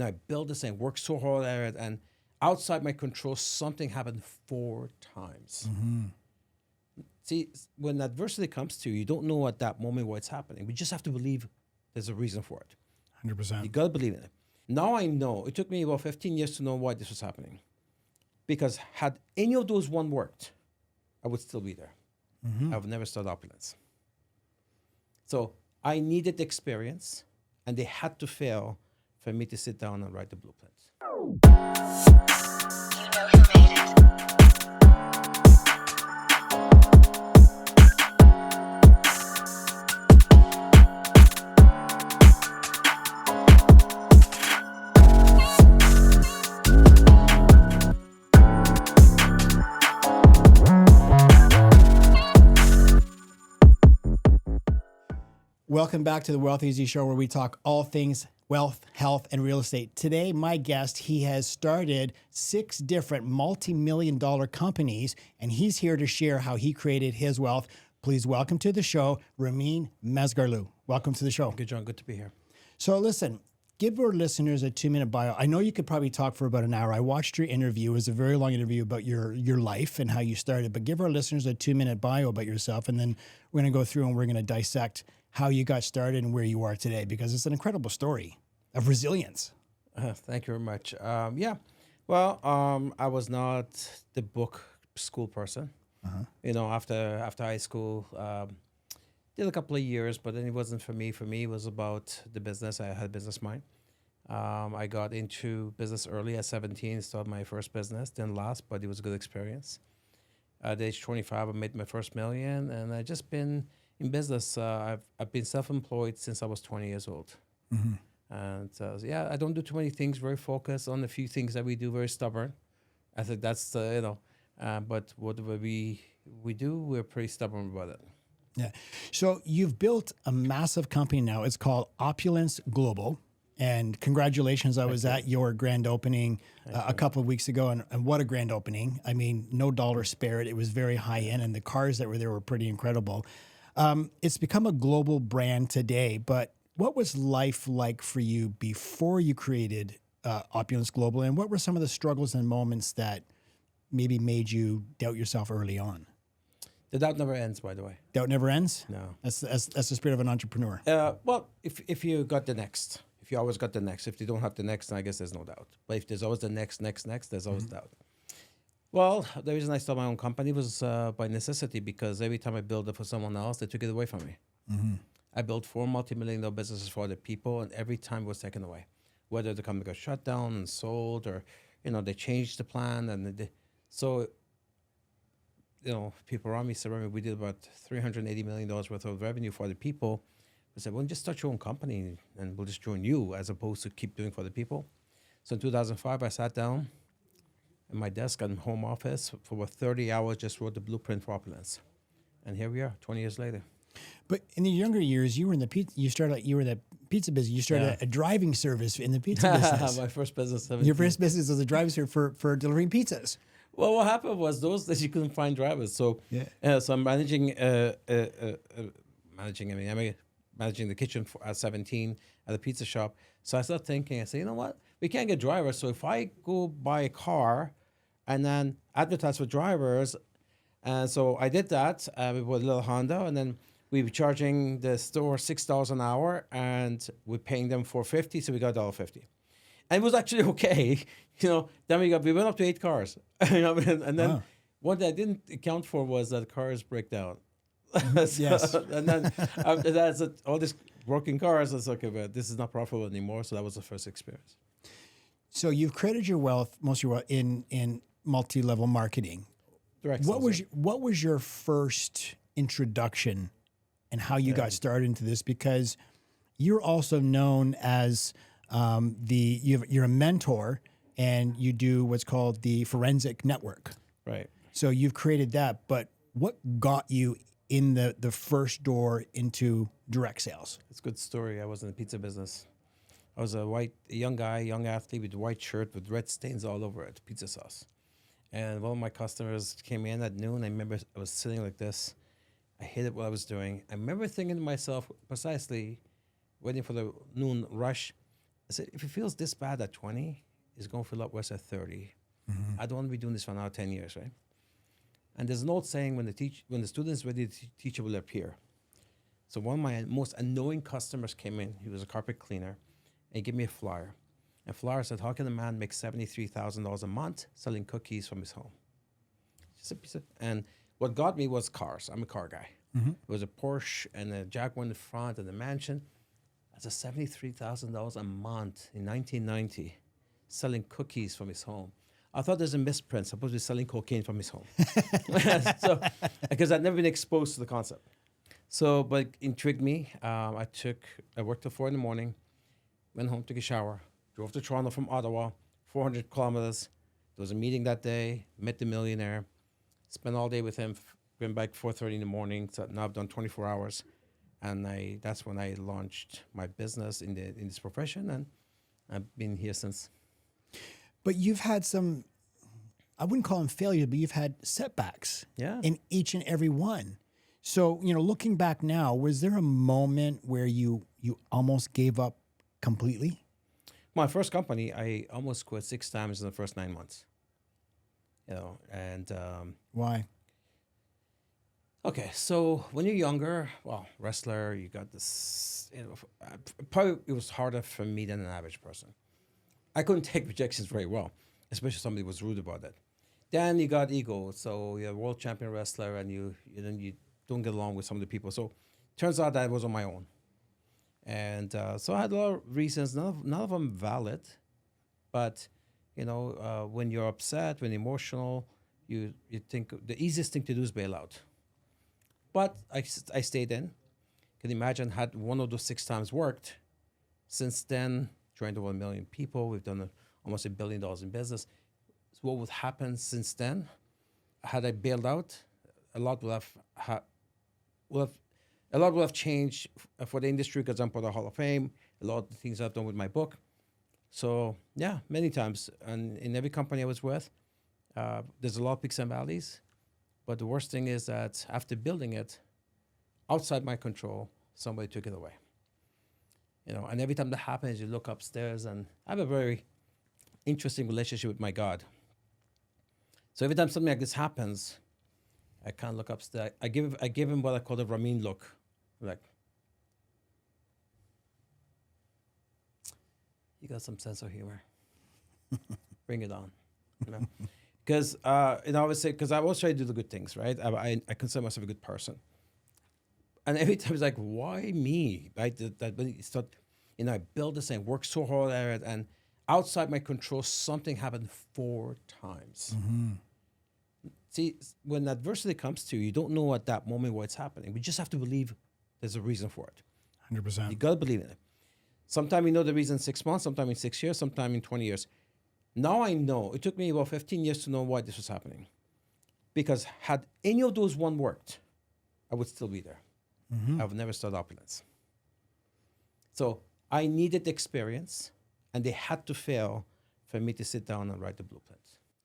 I built this and worked so hard at it, and outside my control, something happened 4 times. See, when adversity comes to you, you don't know at that moment what's happening. We just have to believe there's a reason for it. 100%. You got to believe in it. Now I know. It took me about 15 years to know why this was happening. Because had any of those one worked, I would still be there. I would never start Opulence. So I needed the experience, and they had to fail for me to sit down and write the blueprint. You know who made it. Welcome back to the Wealth Easy Show, where we talk all things wealth, health, and real estate. Today, my guest, he has started 6 different multi-million-dollar companies, and he's here to share how he created his wealth. Please welcome to the show, Ramin Mesgarlou. Welcome to the show. Good, John. Good to be here. So listen, give our listeners a 2-minute bio. I know you could probably talk for about an hour. I watched your interview. It was a very long interview about your life and how you started, but give our listeners a 2-minute bio about yourself, and then we're going to go through and we're going to dissect how you got started and where you are today, because it's an incredible story of resilience. Thank you very much. Well, I was not the book school person. After high school, did a couple of years, but then it wasn't for me. For me, it was about the business. I had a business mind. I got into business early at 17, started my first business. Didn't last, but it was a good experience. At age 25, I made my first million, and I've just been in business. I've been self-employed since I was 20 years old. And I don't do too many things, very focused on a few things that we do, very stubborn. I think that's, but whatever we do, we're pretty stubborn about it. Yeah. So you've built a massive company now. It's called Opulence Global. And congratulations. I was at your grand opening a couple of weeks ago. And what a grand opening. I mean, no dollar spared. It was very high end. And the cars that were there were pretty incredible. It's become a global brand today. But what was life like for you before you created Opulence Global? And what were some of the struggles and moments that maybe made you doubt yourself early on? The doubt never ends, by the way. Doubt never ends? No. That's the spirit of an entrepreneur. Well, if you got the next, if you always got the next, if you don't have the next, then I guess there's no doubt. But if there's always the next, there's always doubt. Well, the reason I started my own company was by necessity, because every time I built it for someone else, they took it away from me. I built 4 multi-million-dollar businesses for other people, and every time it was taken away. Whether the company got shut down and sold, or they changed the plan, and people around me said, "Ramin, we did about $380 million worth of revenue for other people." I said, "Well, just start your own company, and we'll just join you, as opposed to keep doing for other people." So in 2005, I sat down at my desk in home office for about 30 hours, just wrote the blueprint for Opulence, and here we are, 20 years later. But in the younger years, you were in the pizza. You were in the pizza business. You started a driving service in the pizza business. My first business. Your first business was a driving service for delivering pizzas. Well, what happened was those days you couldn't find drivers. So, so I'm managing the kitchen at 17 at a pizza shop. So I started thinking, I said, you know what? We can't get drivers. So if I go buy a car and then advertise for drivers, and so I did that with a little Honda, and then we were charging the store $6 an hour, and we're paying them $4.50, so we got $1.50. And it was actually okay, Then we went up to 8 cars, and then what I didn't account for was that cars break down. Yes. And then after that, all these broken cars, I was like, okay, but this is not profitable anymore. So that was the first experience. So you've created your wealth, most of your wealth, in multi-level marketing. Direct What sales, was your first introduction and how you got started into this? Because you're also known as you're a mentor, and you do what's called the forensic network. Right. So you've created that, but what got you in the first door into direct sales? It's a good story. I was in the pizza business. I was a young guy, young athlete with a white shirt with red stains all over it, pizza sauce. And one of my customers came in at noon. I remember I was sitting like this. I hated what I was doing. I remember thinking to myself, precisely, waiting for the noon rush, I said, if it feels this bad at 20, it's going to feel a lot worse at 30. I don't want to be doing this for another 10 years, right? And there's an old saying, when the student is ready, the teacher will appear. So one of my most annoying customers came in. He was a carpet cleaner, and he gave me a flyer. And flyer said, how can a man make $73,000 a month selling cookies from his home? Just a piece of, and what got me was cars. I'm a car guy. It was a Porsche and a Jaguar in the front and a mansion. That's a $73,000 a month in 1990 selling cookies from his home. I thought there's a misprint, supposed to be selling cocaine from his home. So, because I'd never been exposed to the concept. So, but it intrigued me. I worked till 4 a.m, went home, took a shower, drove to Toronto from Ottawa, 400 kilometers. There was a meeting that day, met the millionaire, spent all day with him, went back 4:30 a.m. So now I've done 24 hours. And that's when I launched my business in this profession, and I've been here since. But you've had some, I wouldn't call them failure, but you've had setbacks in each and every one. So, looking back now, was there a moment where you almost gave up completely? My first company, I almost quit 6 times in the first 9 months. And Why? Okay, so when you're younger, wrestler, you got this. Probably it was harder for me than an average person. I couldn't take rejections very well, especially if somebody was rude about it. Then you got ego, so you're a world champion wrestler, and you don't get along with some of the people. So turns out that I was on my own, and so I had a lot of reasons, none of them valid, but when you're upset, when you're emotional, you think the easiest thing to do is bail out. But I stayed in. Can you imagine, had one of those 6 times worked, since then, trained over 1 million people. We've done almost $1 billion in business. So what would happen since then? Had I bailed out, a lot would have changed for the industry, because I'm part of the Hall of Fame. A lot of the things I've done with my book. So yeah, many times, and in every company I was with, there's a lot of peaks and valleys. But the worst thing is that after building it, outside my control, somebody took it away. And every time that happens, you look upstairs, and I have a very interesting relationship with my God. So every time something like this happens, I kind of look upstairs. I give him what I call the Ramin look. Like, you got some sense of humor. Bring it on. Because I always say, because I always try to do the good things, right? I consider myself a good person. And every time it's like, why me? Right? That when you start, I built this and worked so hard at it, and outside my control, something happened 4 times. See, when adversity comes to you, you don't know at that moment why it's happening. We just have to believe there's a reason for it. 100%. You got to believe in it. Sometimes you know the reason in 6 months, sometimes in 6 years, sometimes in 20 years. Now I know. It took me about 15 years to know why this was happening. Because had any of those one worked, I would still be there. I would never start Opulence. So I needed the experience, and they had to fail for me to sit down and write the blueprint.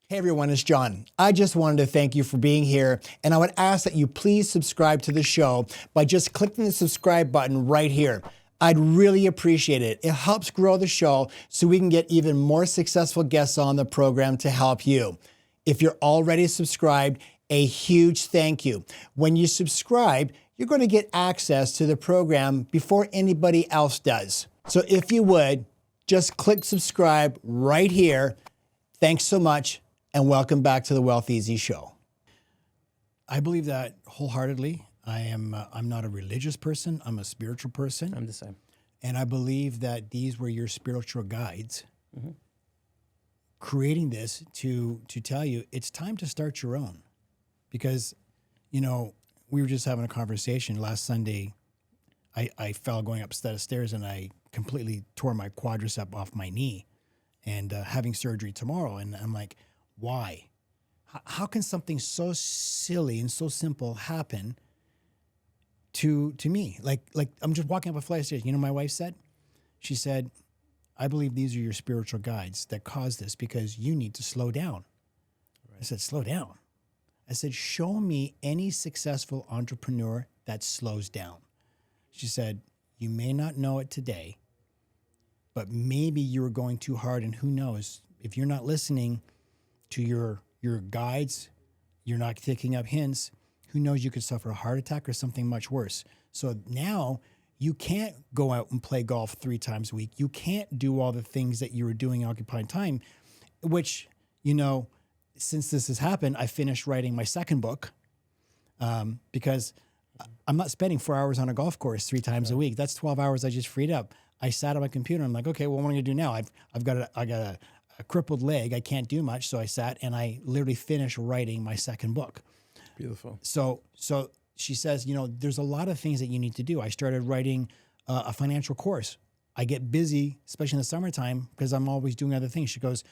Hey everyone, it's John. I just wanted to thank you for being here, and I would ask that you please subscribe to the show by just clicking the subscribe button right here. I'd really appreciate it. It helps grow the show so we can get even more successful guests on the program to help you. If you're already subscribed, a huge thank you. When you subscribe, you're going to get access to the program before anybody else does. So if you would, just click subscribe right here. Thanks so much, and welcome back to the Wealth Eazy Show. I believe that wholeheartedly. I'm not a religious person. I'm a spiritual person. I'm the same. And I believe that these were your spiritual guides creating this to tell you it's time to start your own. Because, we were just having a conversation last Sunday. I fell going up a set of stairs, and I completely tore my quadricep off my knee, and having surgery tomorrow. And I'm like, why? How can something so silly and so simple happen to me? Like I'm just walking up a flight of stairs. You know what my wife said? She said, I believe these are your spiritual guides that caused this because you need to slow down. Right. I said, slow down? I said, show me any successful entrepreneur that slows down. She said, you may not know it today, but maybe you were going too hard, and who knows, if you're not listening to your guides, you're not picking up hints, who knows, you could suffer a heart attack or something much worse. So now you can't go out and play golf 3 times a week. You can't do all the things that you were doing occupying time, which, you know, since this has happened, I finished writing my second book because I'm not spending 4 hours on a golf course 3 times a week. That's 12 hours I just freed up. I sat on my computer. I'm like, okay, well, what am I going to do now? I've got a crippled leg. I can't do much. So I sat and I literally finished writing my second book. Beautiful. So she says, you know, there's a lot of things that you need to do. I started writing a financial course. I get busy, especially in the summertime, because I'm always doing other things. She goes,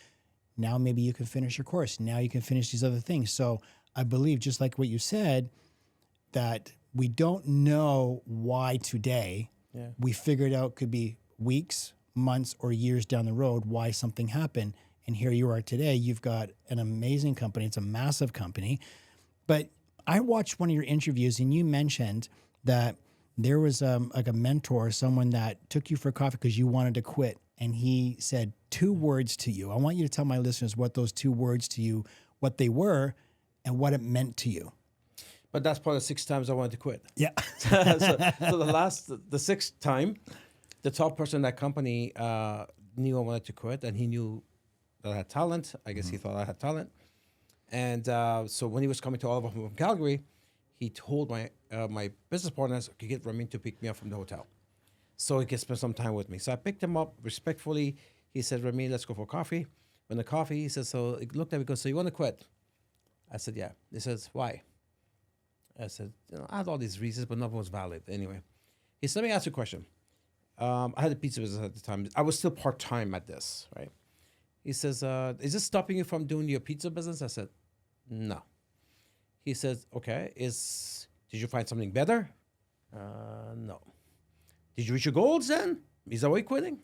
now maybe you can finish your course. Now you can finish these other things. So I believe, just like what you said, that we don't know why today. Yeah. We figured out could be weeks, months, or years down the road why something happened. And here you are today. You've got an amazing company. It's a massive company. But I watched one of your interviews and you mentioned that there was like a mentor, someone that took you for coffee because you wanted to quit. And he said 2 words to you. I want you to tell my listeners what those 2 words to you, what they were and what it meant to you. But that's probably 6 times I wanted to quit. Yeah. so the 6th time, the top person in that company knew I wanted to quit, and he knew that I had talent. I guess he thought I had talent. And so when he was coming to all of us from Calgary, he told my my business partners, okay, get Ramin to pick me up from the hotel so he could spend some time with me. So I picked him up respectfully. He said, Ramin, let's go for coffee. When the coffee, he says, so he looked at me and goes, so you want to quit? I said, yeah. He says, why? I said, you know, I had all these reasons, but none was valid. Anyway, he said, let me ask you a question. I had a pizza business at the time. I was still part-time at this, right? He says, is this stopping you from doing your pizza business? I said, no. He says, okay, did you find something better? No. Did you reach your goals then? Is that why you're quitting?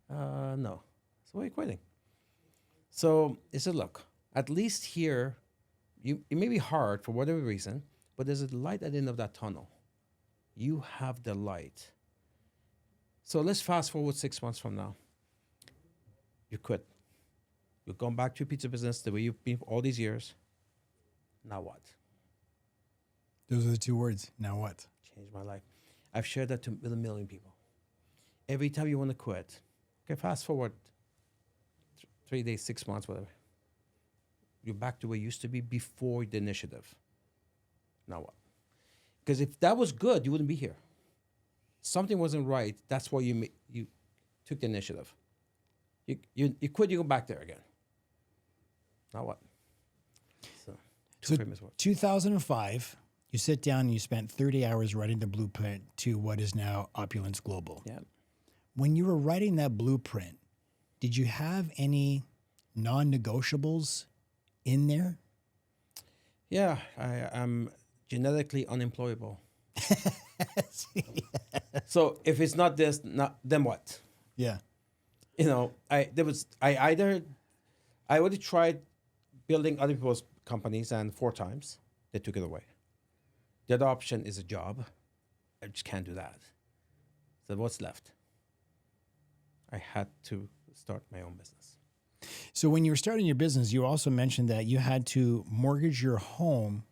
No. So why are you quitting? So he said, look, at least here, it may be hard for whatever reason, but there's a light at the end of that tunnel. You have the light. So let's fast forward 6 months from now. You quit. You've gone back to your pizza business the way you've been for all these years. Now what? Those are the 2 words. Now what? Changed my life. I've shared that with 1 million people. Every time you want to quit, okay, fast forward 3 days, 6 months, whatever. You're back to where you used to be before the initiative. Now what? Because if that was good, you wouldn't be here. Something wasn't right. That's why you took the initiative. You quit, you go back there again. Now what? So 2005, you sit down and you spent 30 hours writing the blueprint to what is now Opulence Global. Yeah. When you were writing that blueprint, did you have any non-negotiables in there? Yeah, I'm genetically unemployable. So if it's not this, then what? Yeah. You know, I already tried building other people's companies, and 4 times they took it away. The other option is a job. I just can't do that. So what's left? I had to start my own business. So when you were starting your business, you also mentioned that you had to mortgage your home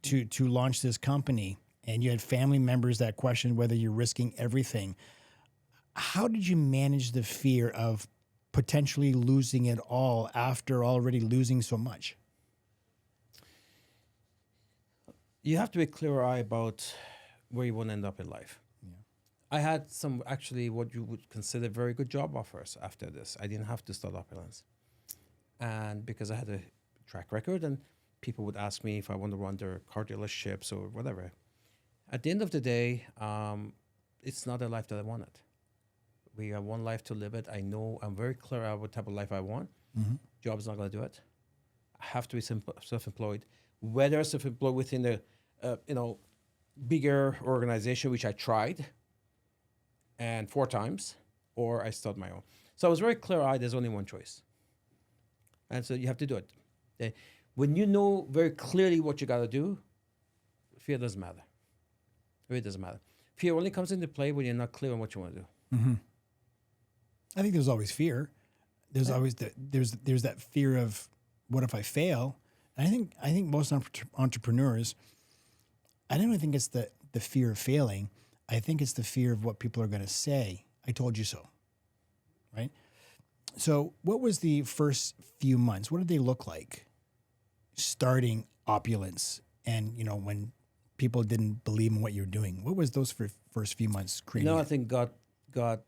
to launch this company, and you had family members that questioned whether you're risking everything. How did you manage the fear of potentially losing it all after already losing so much? You have to be clear-eyed about where you want to end up in life. Yeah. I had some, actually, what you would consider very good job offers after this. I didn't have to start Opulence. And because I had a track record, and people would ask me if I want to run their car dealerships or whatever. At the end of the day, it's not a life that I wanted. We have one life to live it. I know I'm very clear about what type of life I want. Mm-hmm. Job's not going to do it. I have to be self-employed. Whether self-employed within the bigger organization, which I tried, and 4 times, or I start my own. So I was very clear-eyed. There's only one choice, and so you have to do it. Okay? When you know very clearly what you got to do, fear doesn't matter. It really doesn't matter. Fear only comes into play when you're not clear on what you want to do. Mm-hmm. I think there's always fear. There's always there's that fear of what if I fail? And I think most entrepreneurs, I don't even think it's the fear of failing. I think it's the fear of what people are going to say. I told you so, right? So what was the first few months? What did they look like starting Opulence? And, you know, when people didn't believe in what you're doing, what was those first few months creating? I think God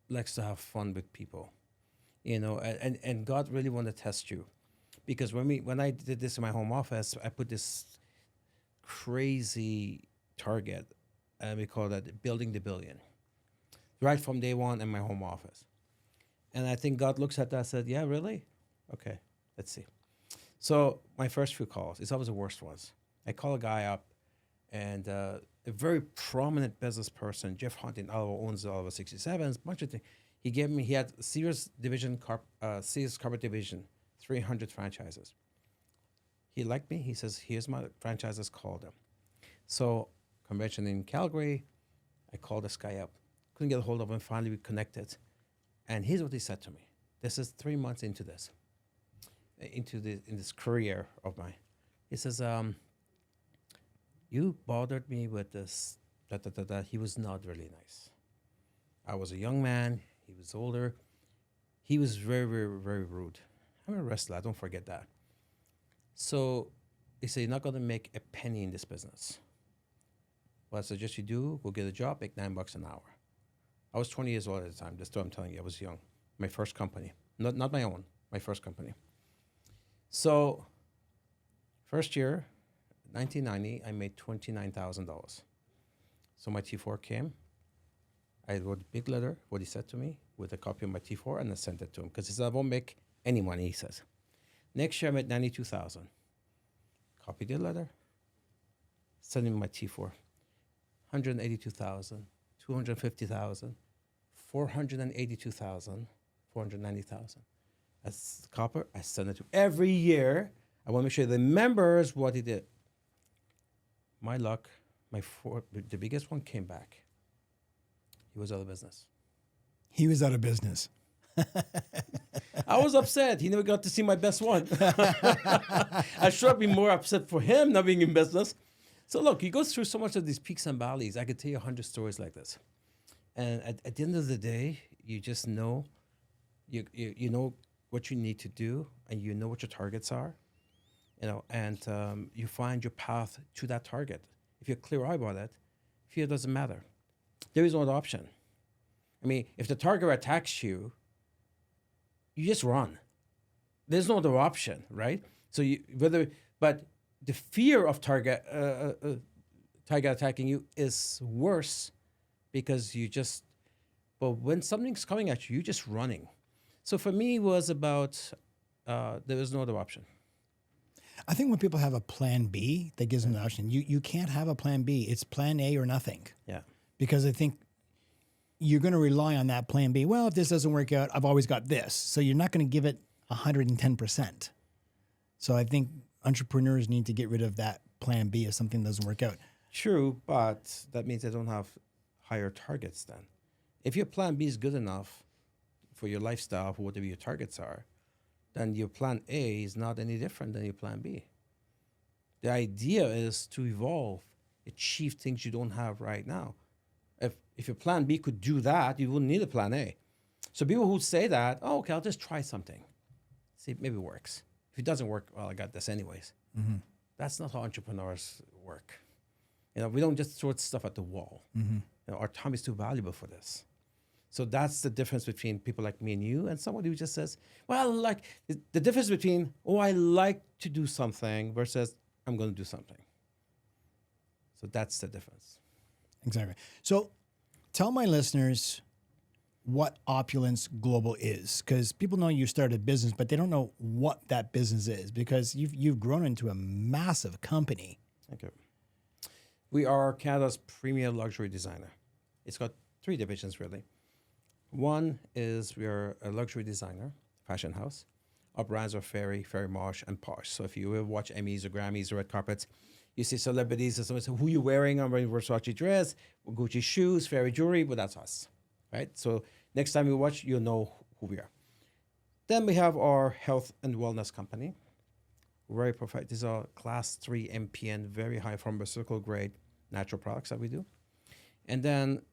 likes to have fun with people, you know, and God really want to test you, because when I did this in my home office, I put this crazy target, and we call that building the billion, right from day one in my home office. And I think God looks at that and said, yeah, really? Okay, let's see. So my first few calls, it's always the worst ones. I call a guy up, and a very prominent business person, Jeff Hunt in Ottawa, owns Ottawa 67s, bunch of things. He had Sears Carpet Division, 300 franchises. He liked me. He says, here's my franchises, call them. So convention in Calgary, I called this guy up. Couldn't get a hold of him. Finally, we connected. And here's what he said to me. This is 3 months into this, in this career of mine. He says, you bothered me with this, He was not really nice. I was a young man. He was older. He was very, very, very rude. I'm a wrestler. Don't forget that. So he said, you're not going to make a penny in this business. What I suggest you do, go get a job, make $9 an hour. I was 20 years old at the time. That's what I'm telling you. I was young. My first company. Not my own. My first company. So first year, 1990, I made $29,000. So my T4 came. I wrote a big letter, what he said to me, with a copy of my T4, and I sent it to him. Because he said, I won't make any money, he says. Next year, I made $92,000. Copied the letter, sent him my T4. $182,000, $250,000, $482,000, $490,000. As copper, I send it to him. Every year, I want to make sure the members what he did. My luck, the biggest one came back. He was out of business. He was out of business. I was upset. He never got to see my best one. I should have been more upset for him not being in business. So look, he goes through so much of these peaks and valleys. I could tell you 100 stories like this. And at the end of the day, you just know, you know what you need to do, and you know what your targets are, you know, and you find your path to that target. If you're clear-eyed about it, fear doesn't matter. There is no other option. I mean, if the target attacks you, you just run. There's no other option, right? So but the fear of target attacking you is worse, because but when something's coming at you, you're just running. So for me, it was about, there was no other option. I think when people have a plan B, that gives them the option. You can't have a plan B. It's plan A or nothing. Yeah. Because I think you're going to rely on that plan B. Well, if this doesn't work out, I've always got this. So you're not going to give it 110%. So I think entrepreneurs need to get rid of that plan B if something doesn't work out. True, but that means they don't have higher targets then. If your plan B is good enough for your lifestyle, for whatever your targets are, then your plan A is not any different than your plan B. The idea is to evolve, achieve things you don't have right now. If your plan B could do that, you wouldn't need a plan A. So people who say that, oh, okay, I'll just try something. See, maybe it works. If it doesn't work, well, I got this anyways. Mm-hmm. That's not how entrepreneurs work. You know, we don't just throw stuff at the wall. Mm-hmm. You know, our time is too valuable for this. So that's the difference between people like me and you and somebody who just says, well, like the difference between, oh, I like to do something versus I'm going to do something. So that's the difference. Exactly. So tell my listeners what Opulence Global is, because people know you started a business, but they don't know what that business is, because you've grown into a massive company. Thank you. We are Canada's premier luxury designer. It's got 3 divisions, really. One is we are a luxury designer, fashion house. Our brands are Fairy, Fairy Marsh, and Posh. So if you ever watch Emmys or Grammys or red carpets, you see celebrities and someone say, who are you wearing? I'm wearing Versace dress, Gucci shoes, Fairy jewelry, but that's us, right? So Next time you watch, you'll know who we are. Then we have our health and wellness company. Very perfect. These are class 3 MPN, very high pharmaceutical grade natural products that we do. And then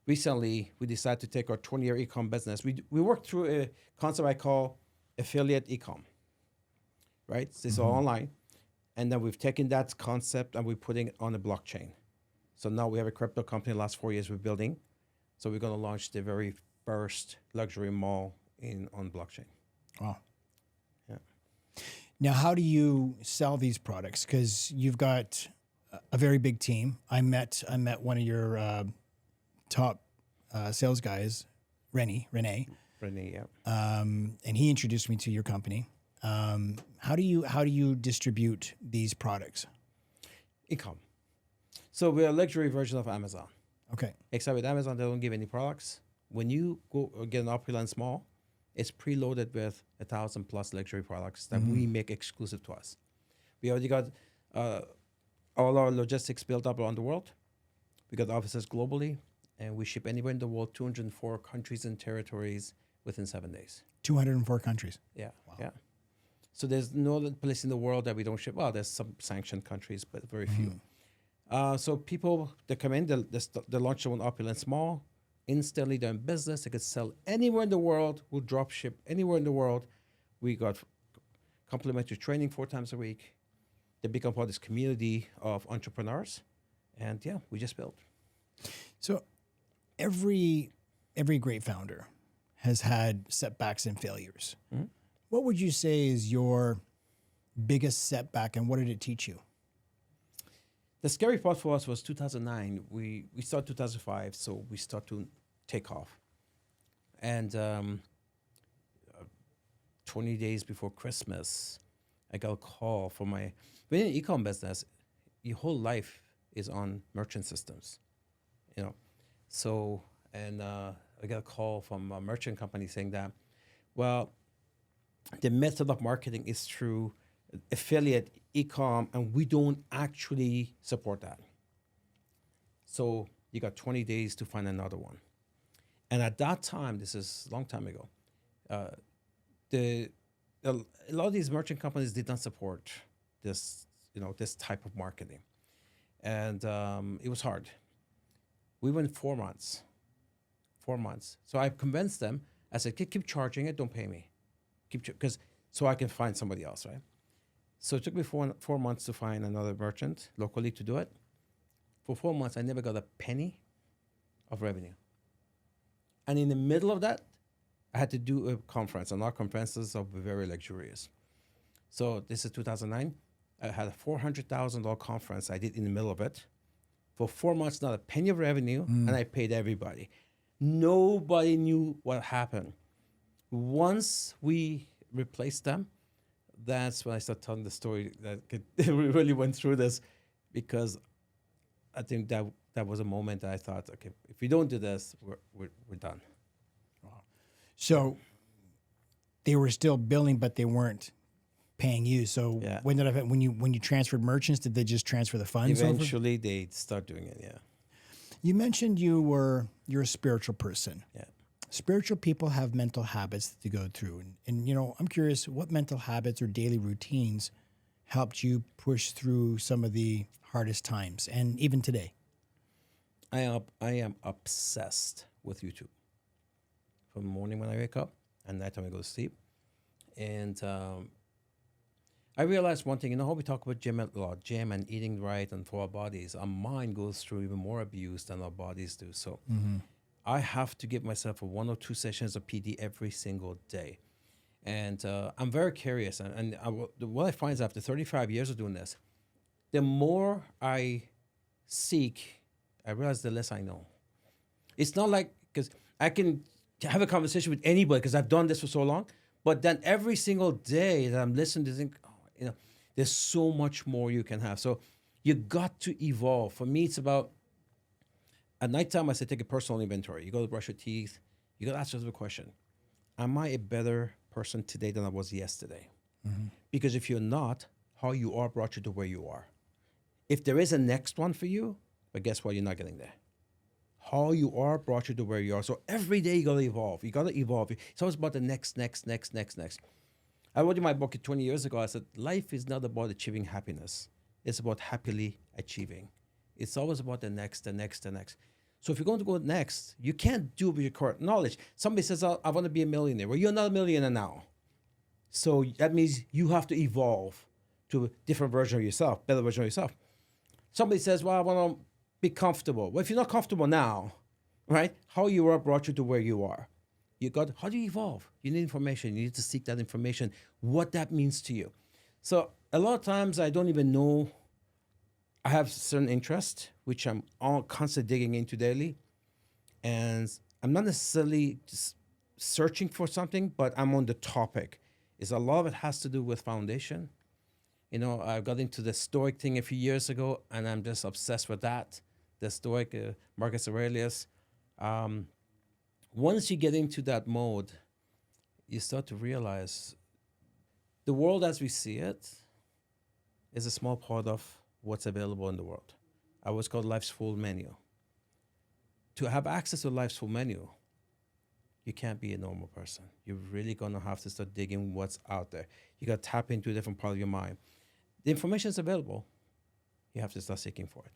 recently, we decided to take our 20-year e-com business. We worked through a concept I call affiliate e-com, right? This is all online. And then we've taken that concept and we're putting it on a blockchain. So now we have a crypto company the last 4 years we're building. So we're going to launch the very first luxury mall on blockchain. Wow. Yeah. Now, how do you sell these products? Because you've got a very big team. I met one of your top sales guys, Renee, Renee, yeah. and he introduced me to your company. How do you distribute these products? E-com. So we're a luxury version of Amazon. Okay. Except with Amazon, they don't give any products. When you go get an Opulence Mall, it's preloaded with 1,000 plus luxury products that we make exclusive to us. We already got all our logistics built up around the world. We got offices globally, and we ship anywhere in the world, 204 countries and territories within 7 days. 204 countries. Yeah, yeah. So there's no other place in the world that we don't ship. Well, there's some sanctioned countries, but very few. So people, they come in, they launch their own Opulence Mall. Instantly, they're in business. They could sell anywhere in the world. We'll drop ship anywhere in the world. We got complimentary training 4 times a week. They become part of this community of entrepreneurs. And yeah, we just built. So every great founder has had setbacks and failures. What would you say is your biggest setback, and what did it teach you? The scary part for us was 2009. We started 2005, so we start to take off. And 20 days before Christmas, I got a call from when in an e-com business, your whole life is on merchant systems, you know. So, and I got a call from a merchant company saying that, well, the method of marketing is through affiliate e-com, and we don't actually support that. So you got 20 days to find another one. And at that time, this is a long time ago, a lot of these merchant companies did not support this, this type of marketing. And it was hard. We went 4 months. 4 months. So I convinced them. I said, keep charging it, don't pay me. So I can find somebody else, right? So it took me 4 months to find another merchant locally to do it. For 4 months, I never got a penny of revenue. And in the middle of that, I had to do a conference, and our conferences are very luxurious. So this is 2009. I had a $400,000 conference I did in the middle of it. For 4 months, not a penny of revenue, and I paid everybody. Nobody knew what happened. Once we replaced them, that's when I started telling the story that we really went through this, because I think that was a moment that I thought, okay, if we don't do this, we're done. Wow. So they were still billing, but they weren't paying you. So Yeah. when you transferred merchants, did they just transfer the funds over? Eventually, they start doing it. Yeah. You mentioned you're a spiritual person. Yeah. Spiritual people have mental habits to go through. And I'm curious, what mental habits or daily routines helped you push through some of the hardest times, and even today? I am obsessed with YouTube. From the morning when I wake up and night time I go to sleep. And I realized one thing, how we talk about gym and eating right and for our bodies, our mind goes through even more abuse than our bodies do. So I have to give myself 1 or 2 sessions of PD every single day. And I'm very curious. And what I find is after 35 years of doing this, the more I seek, I realize the less I know. It's not like, because I can have a conversation with anybody because I've done this for so long, but then every single day that I'm listening to think, there's so much more you can have. So you got to evolve. For me, it's about, at nighttime, I say take a personal inventory. You go to brush your teeth. You got to ask yourself a question. Am I a better person today than I was yesterday? Because if you're not, how you are brought you to where you are. If there is a next one for you, but guess what? You're not getting there. How you are brought you to where you are. So every day you gotta evolve. You gotta evolve. It's always about the next. I wrote in my book 20 years ago, I said, life is not about achieving happiness. It's about happily achieving. It's always about the next. So if you're going to go next, you can't do it with your current knowledge. Somebody says, I want to be a millionaire. Well, you're not a millionaire now. So that means you have to evolve to a different version of yourself, better version of yourself. Somebody says, well, I want to be comfortable. Well, if you're not comfortable now, right, how you are brought you to where you are. How do you evolve? You need information. You need to seek that information, what that means to you. So a lot of times I don't even know. I have certain interest, which I'm all constantly digging into daily. And I'm not necessarily just searching for something, but I'm on the topic. A lot of it has to do with foundation. You know, I got into the Stoic thing a few years ago, and I'm just obsessed with that. The Stoic, Marcus Aurelius. Once you get into that mode, you start to realize the world as we see it is a small part of what's available in the world. I always call life's full menu. To have access to life's full menu, you can't be a normal person. You're really going to have to start digging what's out there. You got to tap into a different part of your mind. The information is available. You have to start seeking for it.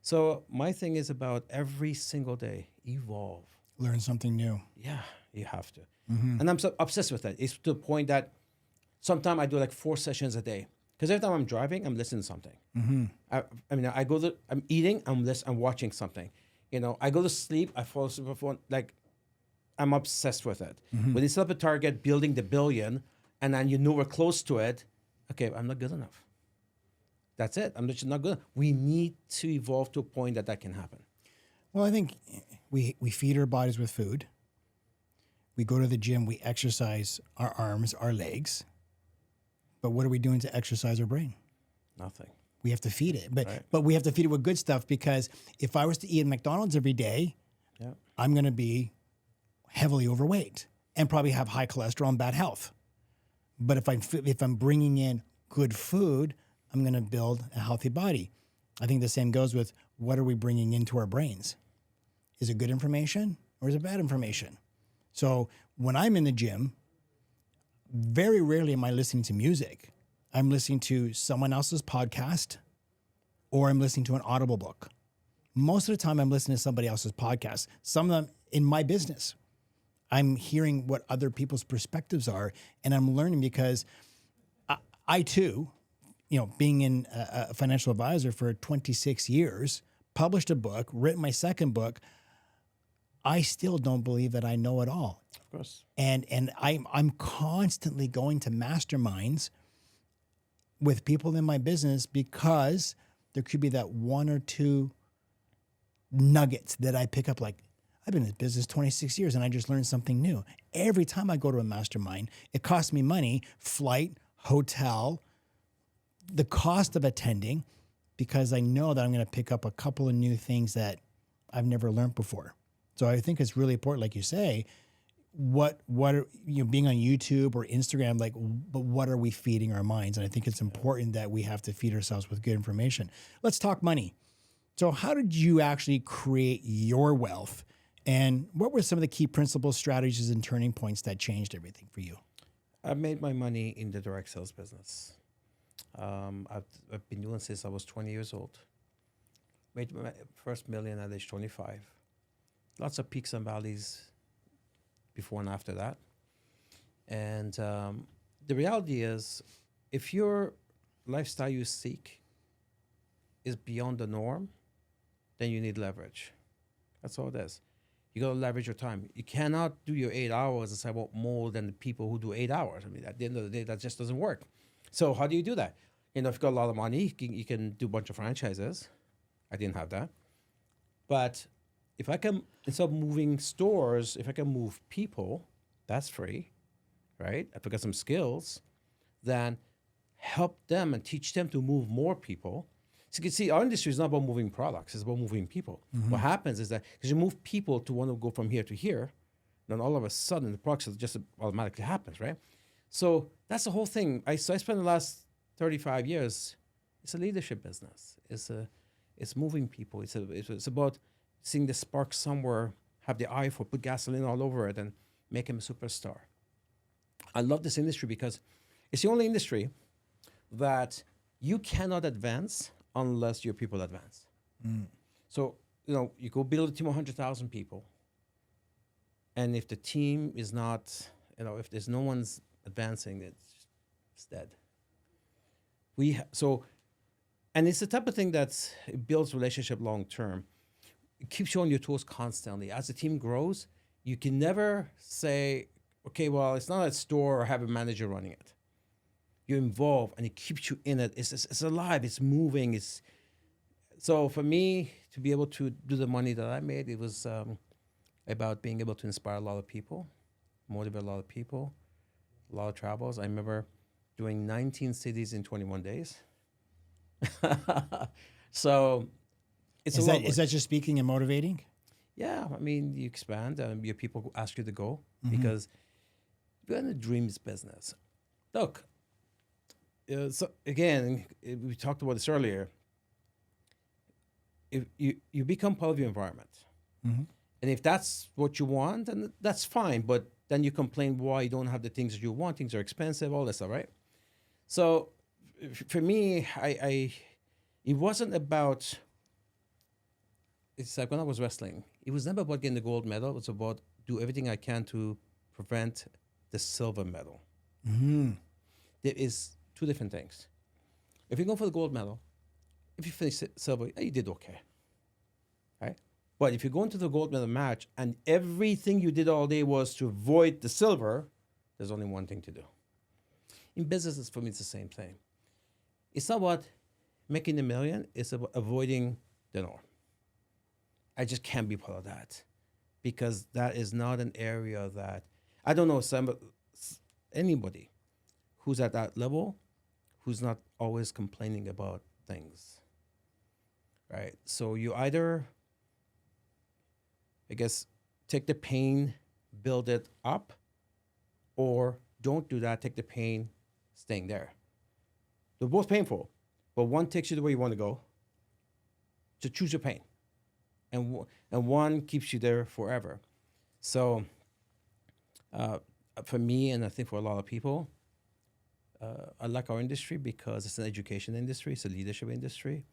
So my thing is about every single day, evolve. Learn something new. Yeah, you have to. And I'm so obsessed with that. It's to the point that sometimes I do like 4 sessions a day. Because every time I'm driving, I'm listening to something. I'm eating, I'm watching something. You know, I go to sleep, I fall asleep before, like, I'm obsessed with it. When you set up a target, building the billion, and then you know we're close to it, okay, I'm not good enough. That's it. I'm just not good. We need to evolve to a point that can happen. Well, I think we feed our bodies with food. We go to the gym, we exercise our arms, our legs. But what are we doing to exercise our brain? Nothing. We have to feed it. Right. But we have to feed it with good stuff, because if I was to eat at McDonald's every day, I'm going to be heavily overweight and probably have high cholesterol and bad health. But if I'm bringing in good food, I'm going to build a healthy body. I think the same goes with what are we bringing into our brains? Is it good information or is it bad information? So when I'm in the gym, very rarely am I listening to music. I'm listening to someone else's podcast, or I'm listening to an Audible book. Most of the time I'm listening to somebody else's podcast. Some of them in my business. I'm hearing what other people's perspectives are, and I'm learning, because I too, you know, being in a financial advisor for 26 years, published a book, written my second book, I still don't believe that I know it all. Of course. And I'm constantly going to masterminds with people in my business, because there could be that 1 or 2 nuggets that I pick up. Like, I've been in business 26 years and I just learned something new. Every time I go to a mastermind, it costs me money, flight, hotel, the cost of attending, because I know that I'm going to pick up a couple of new things that I've never learned before. So I think it's really important, like you say, what are, you know, being on YouTube or Instagram, like, but what are we feeding our minds? And I think it's important that we have to feed ourselves with good information. Let's talk money. So how did you actually create your wealth? And what were some of the key principles, strategies, and turning points that changed everything for you? I made my money in the direct sales business. I've been doing it since I was 20 years old. Made my first million at age 25. Lots of peaks and valleys before and after that. And the reality is, if your lifestyle you seek is beyond the norm, then you need leverage. That's all it is. You got to leverage your time. You cannot do your 8 hours and say, I want more than the people who do 8 hours. I mean, at the end of the day, that just doesn't work. So how do you do that? You know, if you've got a lot of money, you can do a bunch of franchises. I didn't have that. But if I can, instead of moving stores, if I can move people, that's free, right? If I got some skills, then help them and teach them to move more people. So you can see our industry is not about moving products, it's about moving people. Mm-hmm. What happens is that because you move people to want to go from here to here, then all of a sudden the process just automatically happens, right? So that's the whole thing. I spent the last 35 years, it's a leadership business. It's moving people. It's about seeing the spark somewhere, have the eye for put gasoline all over it and make him a superstar. I love this industry because it's the only industry that you cannot advance unless your people advance. So, you go build a team of 100,000 people. And if the team is not, if there's no one's advancing, it's dead. And it's the type of thing that builds relationship long term. It keeps you on your toes constantly. As the team grows, you can never say, okay, well, it's not a store or have a manager running it. You're involved and it keeps you in it. It's alive, it's moving. So for me to be able to do the money that I made, it was about being able to inspire a lot of people, motivate a lot of people, a lot of travels. I remember doing 19 cities in 21 days. So it's is that just speaking and motivating? Yeah, I mean, you expand and your people ask you to go because we're in the dreams business. Look, so again, we talked about this earlier. If you become part of your environment, and if that's what you want, then that's fine. But then you complain why you don't have the things that you want. Things are expensive, all this stuff, right? So for me, it wasn't about. It's like when I was wrestling. It was never about getting the gold medal. It was about do everything I can to prevent the silver medal. There is two different things. If you go for the gold medal, if you finish silver, you did okay, right? But if you go into the gold medal match and everything you did all day was to avoid the silver, there's only one thing to do. In business, for me, it's the same thing. It's not about making a million. It's about avoiding the norm. I just can't be part of that because that is not an area that I don't know anybody who's at that level who's not always complaining about things, right? So you either, I guess, take the pain, build it up, or don't do that, take the pain, staying there. They're both painful, but one takes you the way you want to go. So choose your pain. And one keeps you there forever. So for me, and I think for a lot of people, I like our industry because it's an education industry, it's a leadership industry.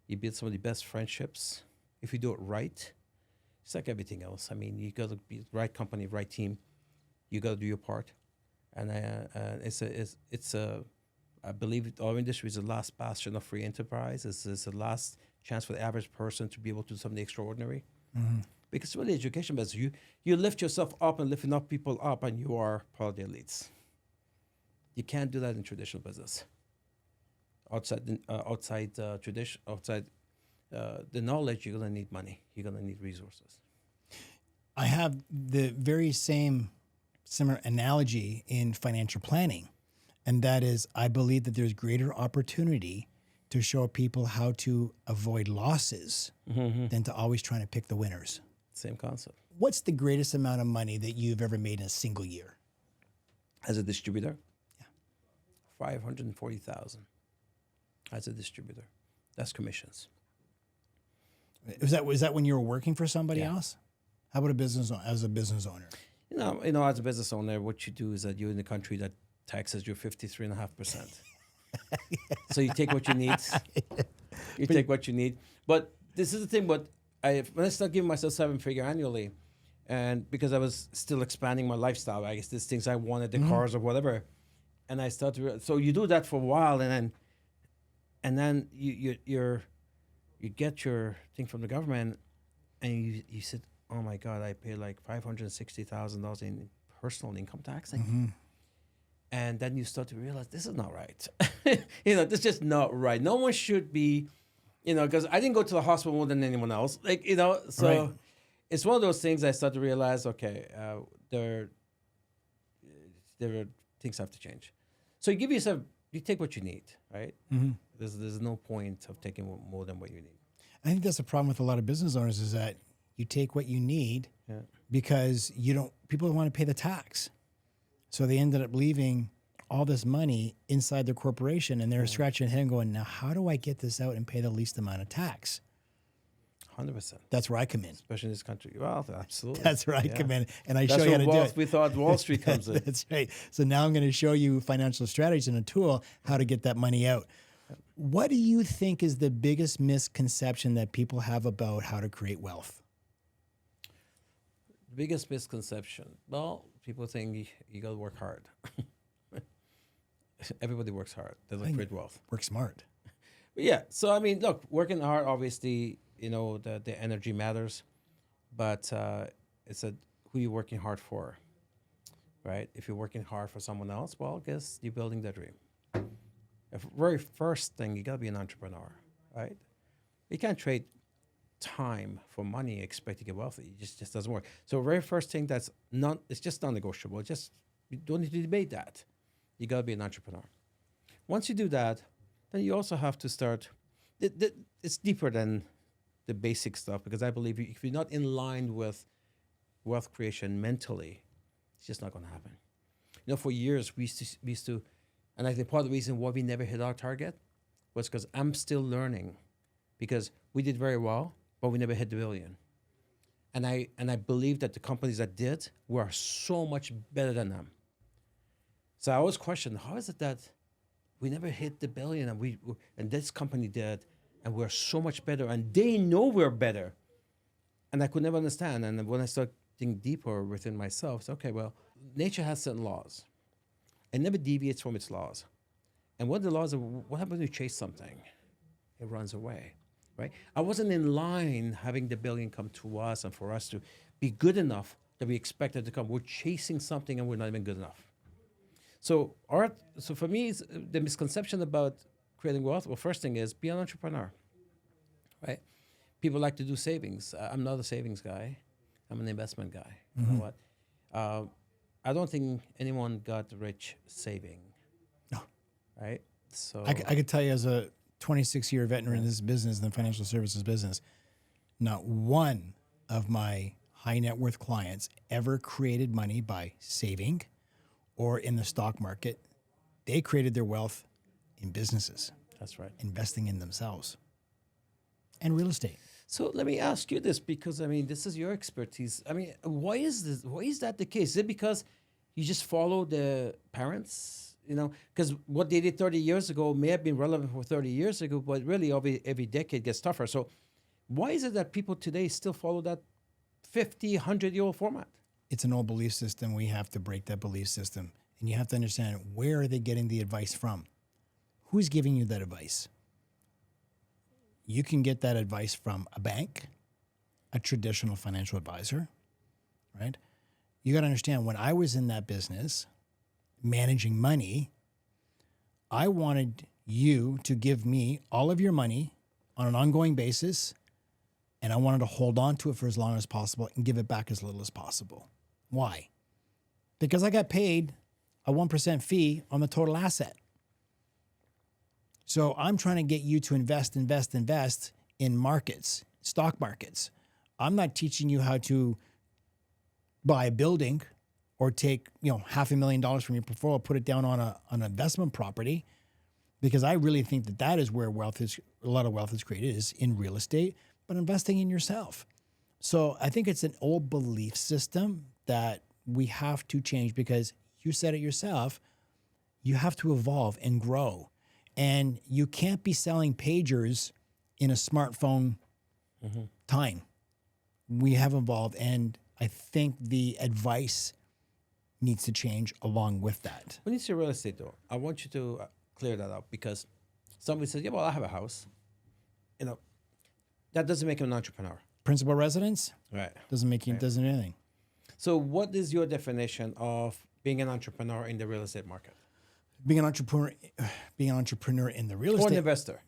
You build some of the best friendships. If you do it right, it's like everything else. I mean, you got to be the right company, right team. You got to do your part. And I believe our industry is the last bastion of free enterprise. It's the last chance for the average person to be able to do something extraordinary. Because it's really education business. You lift yourself up and lifting up people up, and you are part of the elites. You can't do that in traditional business. Outside the knowledge, you're gonna need money. You're gonna need resources. I have the very similar analogy in financial planning, and that is I believe that there's greater opportunity to show people how to avoid losses than to always trying to pick the winners. Same concept. What's the greatest amount of money that you've ever made in a single year? As a distributor? Yeah. 540,000 as a distributor. That's commissions. Was that when you were working for somebody Yeah. else? How about as a business owner? As a business owner, what you do is that you're in a country that taxes you 53.5%. So you take what you need. Take what you need. But this is the thing. But when I started giving myself 7-figure annually, and because I was still expanding my lifestyle, I guess there's things I wanted, the cars or whatever, and I started. So you do that for a while, and then you get your thing from the government, and you said, oh my God, I pay like $560,000 in personal income tax. And then you start to realize this is not right. This is just not right. No one should be, because I didn't go to the hospital more than anyone else. So Right. It's one of those things I start to realize, okay, there are things have to change. So you take what you need, right? There's no point of taking more than what you need. I think that's the problem with a lot of business owners is that you take what you need because people don't want to pay the tax. So they ended up leaving all this money inside their corporation and they're scratching their head and going, now how do I get this out and pay the least amount of tax? 100%. That's where I come in. Especially in this country. Well, absolutely. That's where I come in, and I That's show you how where to do Wall, it. we thought Wall Street comes in. That's right. So now I'm going to show you financial strategies and a tool how to get that money out. What do you think is the biggest misconception that people have about how to create wealth? Biggest misconception. Well, people think you got to work hard. Everybody works hard. They don't create wealth. Work smart. But yeah. So, I mean, look, working hard, obviously, you know, the energy matters. But it's who you're working hard for, right? If you're working hard for someone else, well, I guess you're building their dream. The very first thing, you got to be an entrepreneur, right? You can't trade time for money, expect to get wealthy. It just doesn't work. So very first thing it's just non-negotiable. You don't need to debate that. You got to be an entrepreneur. Once you do that, then you also have to start. It's deeper than the basic stuff, because I believe if you're not in line with wealth creation mentally, it's just not going to happen. You know, for years we used to, and I think part of the reason why we never hit our target was because I'm still learning, because we did very well, but we never hit the billion. And I believe that the companies that did were so much better than them. So I always question, how is it that we never hit the billion and this company did, and we're so much better, and they know we're better. And I could never understand. And when I started thinking deeper within myself, it's okay, well, nature has certain laws. It never deviates from its laws. And one of the laws of what happens when you chase something? It runs away, right? I wasn't in line having the billion come to us and for us to be good enough that we expected to come. We're chasing something and we're not even good enough. So for me, the misconception about creating wealth, well, first thing is be an entrepreneur, right? People like to do savings. I'm not a savings guy. I'm an investment guy. You know what? I don't think anyone got rich saving. No. Right? So I could tell you, as a 26-year veteran in this business, in the financial services business, not one of my high net worth clients ever created money by saving or in the stock market. They created their wealth in businesses. That's right. Investing in themselves and real estate. So let me ask you this, because I mean, this is your expertise. I mean, why is this? Why is that the case? Is it because you just follow the parents? You know, because what they did 30 years ago may have been relevant for 30 years ago, but really every decade gets tougher. So why is it that people today still follow that 50, 100-year-old format? It's an old belief system. We have to break that belief system. And you have to understand, where are they getting the advice from? Who's giving you that advice? You can get that advice from a bank, a traditional financial advisor, right? You got to understand, when I was in that business, managing money, I wanted you to give me all of your money on an ongoing basis, and I wanted to hold on to it for as long as possible and give it back as little as possible. Why? Because I got paid a 1% fee on the total asset. So I'm trying to get you to invest in markets, stock markets. I'm not teaching you how to buy a building or take, $500,000 from your portfolio, put it down on an investment property, because I really think that is where a lot of wealth is created, is in real estate, but investing in yourself. So I think it's an old belief system that we have to change, because you said it yourself, you have to evolve and grow. And you can't be selling pagers in a smartphone time. We have evolved, and I think the advice needs to change along with that. When you say real estate, though, I want you to clear that up, because somebody says, yeah, well, I have a house. That doesn't make him an entrepreneur. Principal residence? Right. Doesn't make you, doesn't do anything. So what is your definition of being an entrepreneur in the real estate market? Being an entrepreneur in the real Or estate. an investor.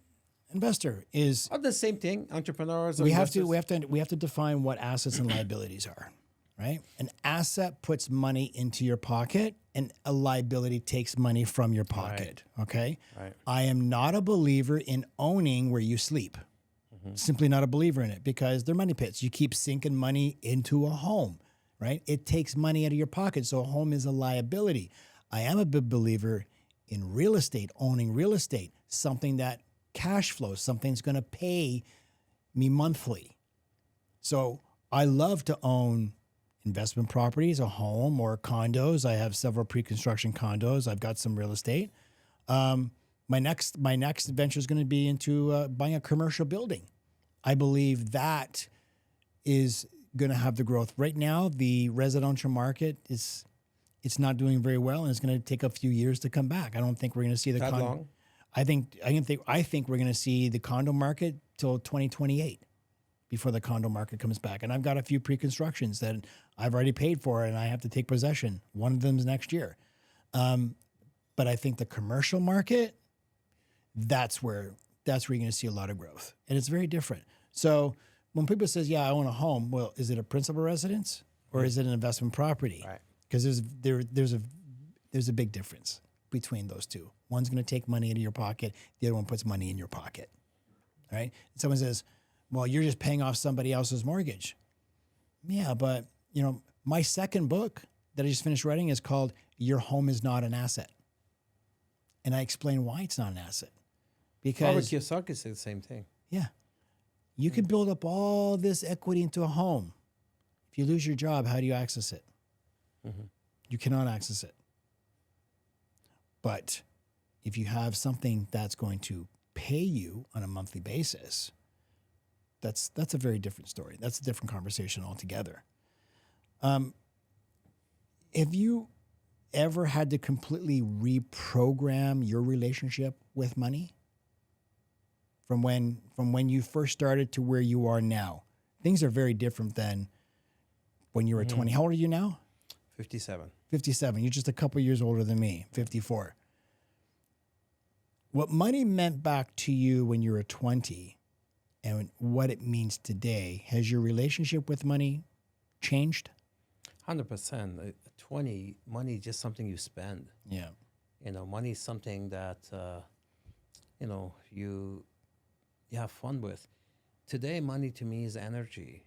Investor is. Are the same thing, entrepreneurs? We have to define what assets and liabilities are, right? An asset puts money into your pocket, and a liability takes money from your pocket. Right. Okay. Right. I am not a believer in owning where you sleep. Simply not a believer in it, because they're money pits. You keep sinking money into a home, right? It takes money out of your pocket, so a home is a liability. I am a big believer in real estate, owning real estate, something that cash flows, something's going to pay me monthly, So I love to own investment properties, a home or condos. I have several pre-construction condos. I've got some real estate. My next venture is going to be into buying a commercial building. I believe that is going to have the growth. Right now, the residential market it's not doing very well, and it's going to take a few years to come back. I don't think we're going to see the That long? I think we're going to see the condo market till 2028 before the condo market comes back. And I've got a few pre-constructions that I've already paid for, and I have to take possession. One of them is next year. But I think the commercial market, that's where you're going to see a lot of growth, and it's very different. So when people says, "Yeah, I own a home," well, is it a principal residence or is it an investment property? Right. Because there's a big difference between those two. One's going to take money into your pocket. The other one puts money in your pocket. Right? And someone says, "Well, you're just paying off somebody else's mortgage." Yeah, but my second book that I just finished writing is called "Your Home Is Not an Asset," and I explain why it's not an asset. Robert Because Kiyosaki said the same thing. yeah, you can build up all this equity into a home. If you lose your job, how do you access it? You cannot access it. But if you have something that's going to pay you on a monthly basis, that's a very different story. That's a different conversation altogether. Have you ever had to completely reprogram your relationship with money? From when you first started to where you are now? Things are very different than when you were 20. How old are you now? 57. 57. You're just a couple years older than me, 54. What money meant back to you when you were 20 and what it means today, has your relationship with money changed? 100%. 20, money is just something you spend. Yeah. Money is something that, you have fun with. Today, money to me is energy.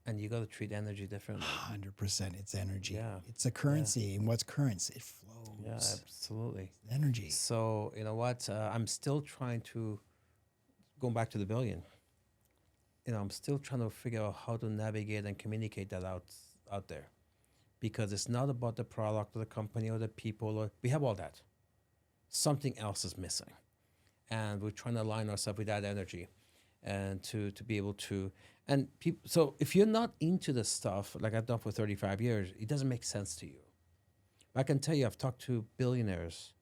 And you got to treat energy differently. 100%. It's energy. Yeah. It's a currency. And what's currency? It flows. Yeah, absolutely. Energy. So, you know what? I'm still trying to, going back to the billion, I'm still trying to figure out how to navigate and communicate that out there. Because it's not about the product or the company or the people. We have all that. Something else is missing. And we're trying to align ourselves with that energy and to be able to, and people, so if you're not into the stuff like I've done for 35 years, it doesn't make sense to you. I can tell you, I've talked to billionaires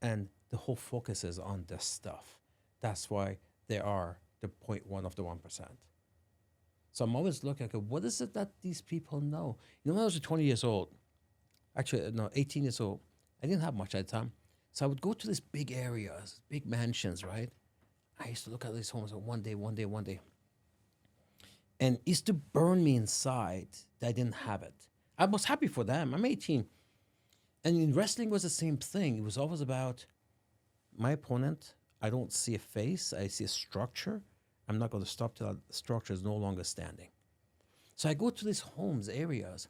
and the whole focus is on this stuff. That's why they are the 0.1 of the 1%. So I'm always looking, okay, what is it that these people know? When I was 20 years old, actually, no, 18 years old, I didn't have much at the time. So I would go to these big areas, big mansions, right? I used to look at these homes one day. And it used to burn me inside that I didn't have it. I was happy for them. I'm 18. And in wrestling was the same thing. It was always about my opponent. I don't see a face. I see a structure. I'm not going to stop till the structure is no longer standing. So I go to these homes, areas.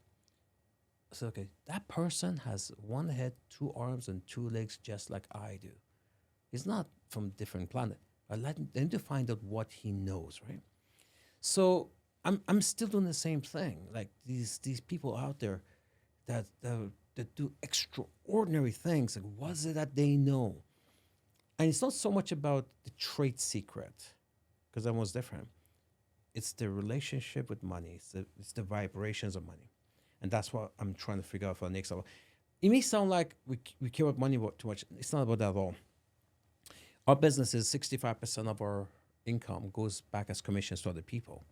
So, okay, that person has one head, 2 arms, and 2 legs just like I do. He's not from a different planet. I need to find out what he knows, right? So I'm still doing the same thing. Like these people out there that do extraordinary things. Like, what is it that they know? And it's not so much about the trade secret, because that was different. It's the relationship with money. It's the vibrations of money. And that's what I'm trying to figure out for the next level. It may sound like we care about money too much. It's not about that at all. Our business is 65% of our income goes back as commissions to other people.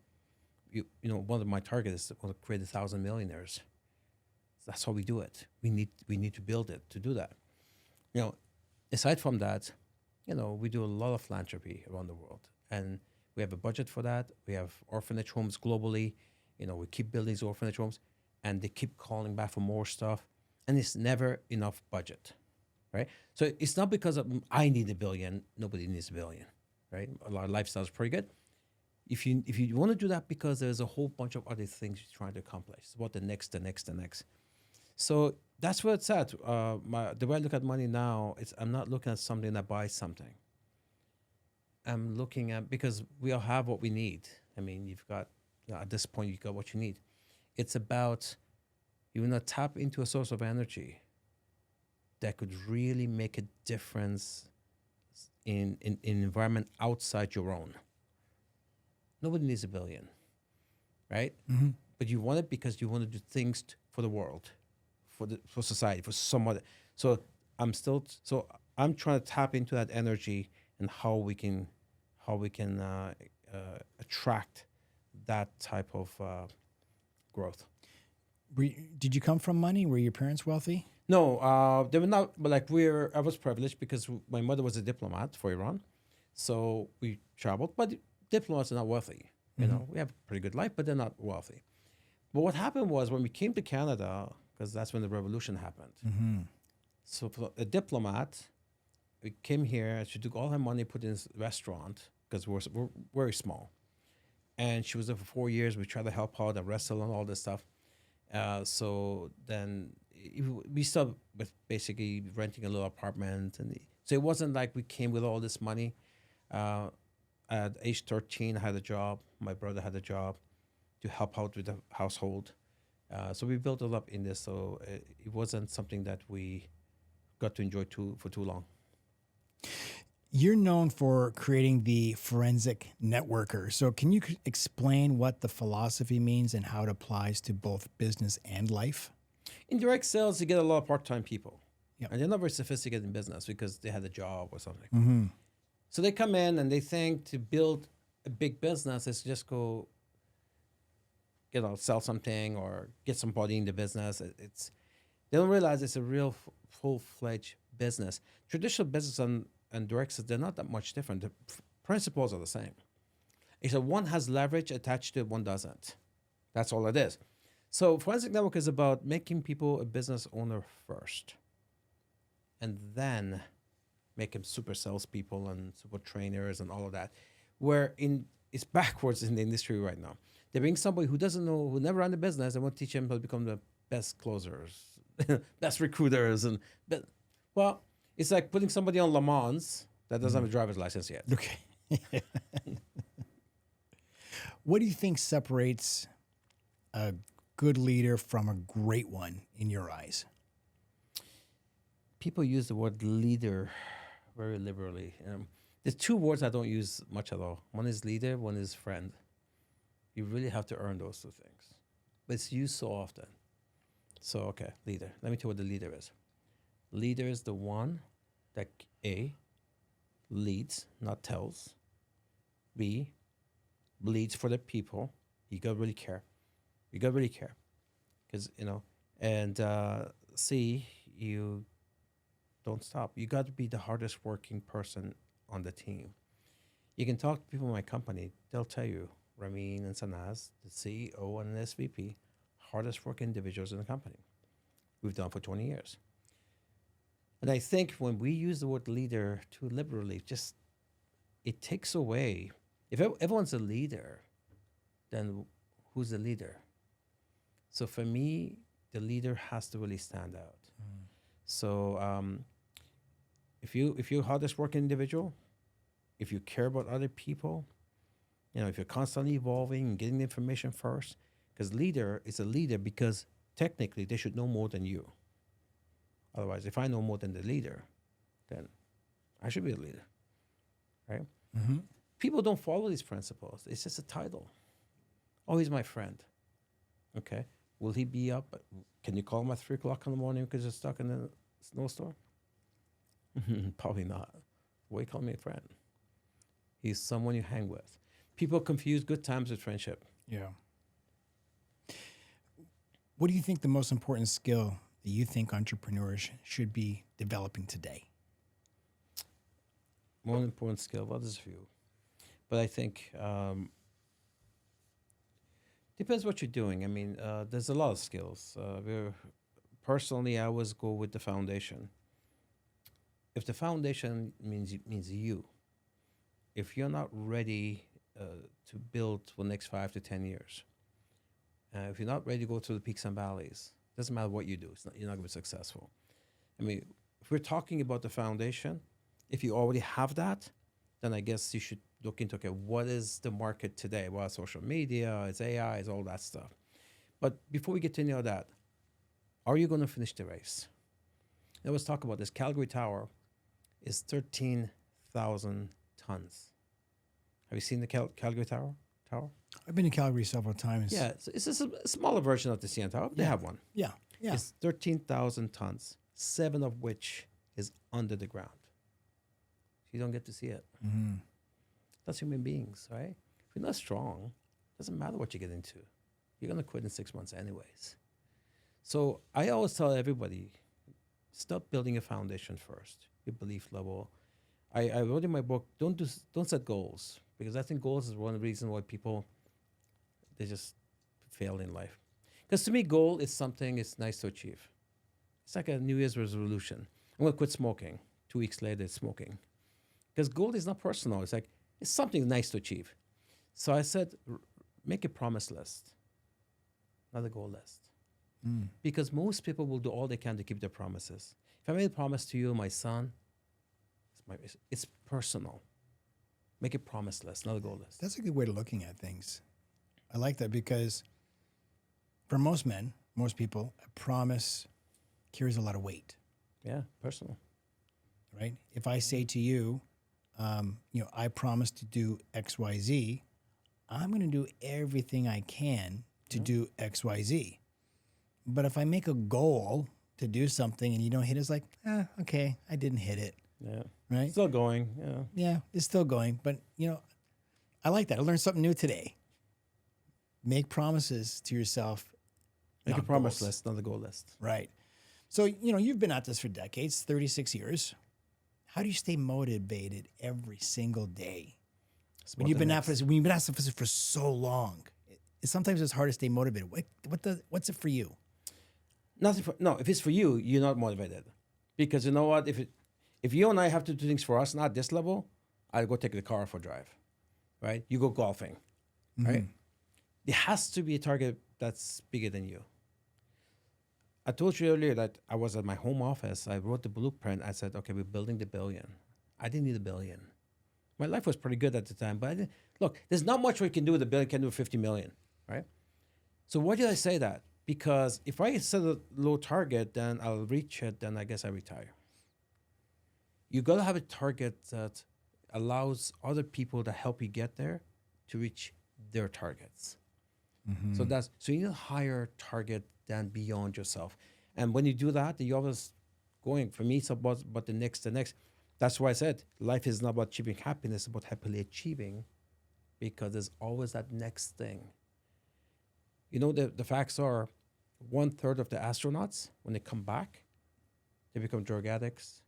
One of my targets is to create 1,000 millionaires. That's how we do it. We need to build it to do that. Aside from that, we do a lot of philanthropy around the world, and we have a budget for that. We have orphanage homes globally. We keep building these orphanage homes, and they keep calling back for more stuff, and it's never enough budget, right? So it's not because I need $1 billion. Nobody needs $1 billion, right? Our lifestyle is pretty good. If you want to do that, because there's a whole bunch of other things you're trying to accomplish. It's about the next. So that's where it's at. The way I look at money now, I'm not looking at something that buys something. I'm looking at, because we all have what we need. I mean, you've got at this point you got what you need. It's about you want to tap into a source of energy that could really make a difference in environment outside your own. Nobody needs a billion, right? But you want it because you want to do things for the world, for society, for someone. So I'm trying to tap into that energy and how we can attract that type of growth. Did you come from money? Were your parents wealthy? No, they were not. But like I was privileged because my mother was a diplomat for Iran, so we traveled. But diplomats are not wealthy. You know, we have a pretty good life, but they're not wealthy. But what happened was when we came to Canada, because that's when the revolution happened. So for a diplomat, we came here. She took all her money, put in a restaurant because we're very small. And she was there for 4 years. We tried to help out, wrestle and all this stuff. So then we started with basically renting a little apartment. So it wasn't like we came with all this money. At age 13, I had a job. My brother had a job to help out with the household. So we built it up in this. So it wasn't something that we got to enjoy for too long. You're known for creating the forensic networker. So can you explain what the philosophy means and how it applies to both business and life? In direct sales, you get a lot of part-time people. Yep. And they're not very sophisticated in business because they had a job or something. So they come in and they think to build a big business is just go, sell something or get somebody in the business. They don't realize it's a real full-fledged business. Traditional business and direct sales, they're not that much different. The principles are the same. Except one has leverage attached to it, one doesn't. That's all it is. So forensic network is about making people a business owner first, and then make them super salespeople and super trainers and all of that. It's backwards in the industry right now. They bring somebody who doesn't know, who never ran a business, and want to teach them how to become the best closers, best recruiters, well, it's like putting somebody on Le Mans that doesn't have a driver's license yet. Okay. What do you think separates a good leader from a great one in your eyes? People use the word leader very liberally. There's two words I don't use much at all. One is leader, one is friend. You really have to earn those two things. But it's used so often. So, okay, leader. Let me tell you what the leader is. Leader is the one that A, leads, not tells. B, leads for the people. You got to really care. Because, and C, you don't stop. You got to be the hardest working person on the team. You can talk to people in my company. They'll tell you, Ramin and Sanaz, the CEO and the SVP, hardest working individuals in the company. We've done for 20 years. And I think when we use the word leader too liberally, it takes away. If everyone's a leader, then who's the leader? So for me, the leader has to really stand out. So if you're hardest working individual, if you care about other people, if you're constantly evolving and getting the information first, because leader is a leader because technically they should know more than you. Otherwise, if I know more than the leader, then I should be a leader, right? People don't follow these principles. It's just a title. Oh, he's my friend. Okay. Will he be up? Can you call him at 3 o'clock in the morning because you're stuck in a snowstorm? Probably not. Why call me a friend? He's someone you hang with. People confuse good times with friendship. Yeah. What do you think the most important skill that you think entrepreneurs should be developing today? More important skill, well, there's a few. But I think depends what you're doing. I mean, there's a lot of skills. Personally, I always go with the foundation. If the foundation means you, if you're not ready to build for the next 5 to 10 years, if you're not ready to go through the peaks and valleys, doesn't matter what you do, you're not going to be successful. I mean, if we're talking about the foundation, if you already have that, then I guess you should look into, okay, what is the market today? Well, it's social media, it's AI, it's all that stuff. But before we get to any of that, are you going to finish the race? Now let's talk about this. Calgary Tower is 13,000 tons. Have you seen the Calgary Tower? I've been to Calgary several times. Yeah, it's just a smaller version of the CN Tower. They have one. Yeah. Yeah. It's 13,000 tons, 7 of which is under the ground. You don't get to see it. Mm-hmm. That's human beings, right? If you're not strong, doesn't matter what you get into. You're going to quit in 6 months anyways. So I always tell everybody, stop building a foundation first, your belief level. I wrote in my book, don't set goals, because I think goals is one of the reasons why people, they just fail in life. Because to me, goal is something it's nice to achieve. It's like a New Year's resolution. I'm going to quit smoking. 2 weeks later, it's smoking. Because goal is not personal. It's like, it's something nice to achieve. So I said, make a promise list, not a goal list. Because most people will do all they can to keep their promises. If I made a promise to you, my son, it's personal. Make a promise list, not a goal list. That's a good way of looking at things. I like that because for most men, most people, a promise carries a lot of weight, Yeah, personal. right? If I say to you, I promise to do X, Y, Z, I'm going to do everything I can to do X, Y, Z. But if I make a goal to do something and you don't hit it, it's like, okay, I didn't hit it, Yeah. right? Still going. Yeah. Yeah, it's still going. But, I like that. I learned something new today. Make promises to yourself. Make a not promise goals. list, not a goal list. Right. So, you've been at this for decades, 36 years. How do you stay motivated every single day? When you've been at this for so long, sometimes it's hard to stay motivated. What's it for you? If it's for you, you're not motivated. Because you know what? If you and I have to do things for us, not this level, I'll go take the car for a drive. Right? You go golfing. Right? There has to be a target that's bigger than you. I told you earlier that I was at my home office. I wrote the blueprint. I said, okay, we're building the billion. I didn't need a billion. My life was pretty good at the time, but look, there's not much we can do with a billion, can do with 50 million, right? So why did I say that? Because if I set a low target, then I'll reach it, then I guess I retire. You got to have a target that allows other people to help you get there to reach their targets. So you need a higher target than beyond yourself. And when you do that, you're always going. For me, it's about the next. That's why I said life is not about achieving happiness, it's about happily achieving, because there's always that next thing. The facts are 1/3 of the astronauts, when they come back, they become drug addicts,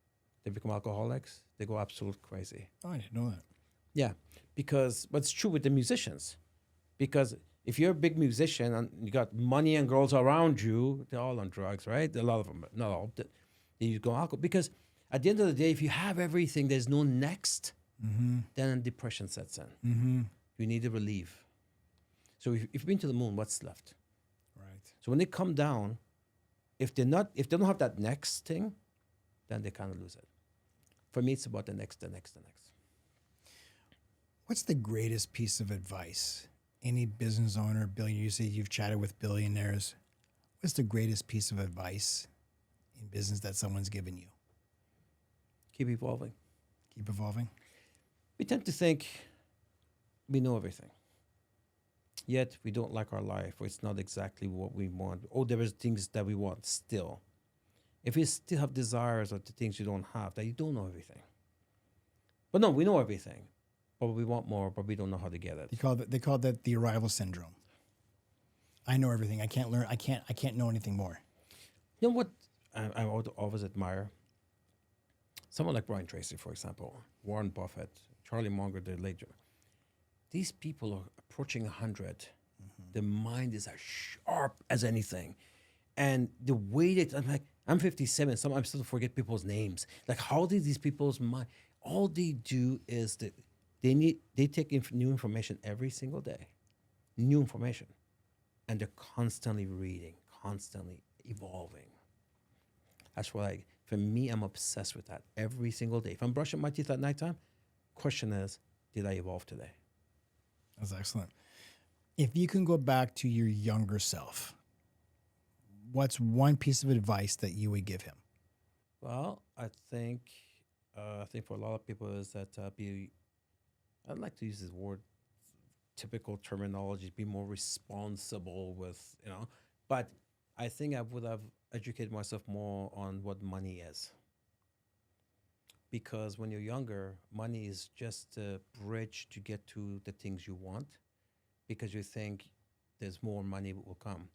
they become alcoholics, they go absolute crazy. Oh, I didn't know that. Yeah, because what's true with the musicians, because if you're a big musician and you got money and girls around you, they're all on drugs, right? A lot of them, not all. You go alcohol, because at the end of the day, if you have everything, there's no next, then depression sets in. You need a relief. So if you've been to the moon, what's left? Right. So when they come down, if they don't have that next thing, then they kind of lose it. For me, it's about the next. What's the greatest piece of advice any business owner, billionaire, you say you've chatted with billionaires, what's the greatest piece of advice in business that someone's given you? Keep evolving. Keep evolving? We tend to think we know everything. Yet we don't like our life, or it's not exactly what we want. Oh, there is things that we want still. If you still have desires of the things you don't have, that you don't know everything. But no, we know everything. But we want more, but we don't know how to get it. They call that the arrival syndrome. I know everything. I can't learn. I can't know anything more. You know what I always admire? Someone like Brian Tracy, for example, Warren Buffett, Charlie Munger, the late. These people are approaching 100. Their mind is as sharp as anything. And the way I'm 57, sometimes I still forget people's names. Like, how did these people's mind, all they do is that they take new information every single day, new information, and they're constantly reading, constantly evolving. That's why, for me, I'm obsessed with that every single day. If I'm brushing my teeth at nighttime, question is, did I evolve today? That's excellent. If you can go back to your younger self, what's one piece of advice that you would give him? Well, I think for a lot of people is that I'd like to use this word, typical terminology, be more responsible with, but I think I would have educated myself more on what money is. Because when you're younger, money is just a bridge to get to the things you want because you think there's more money will come.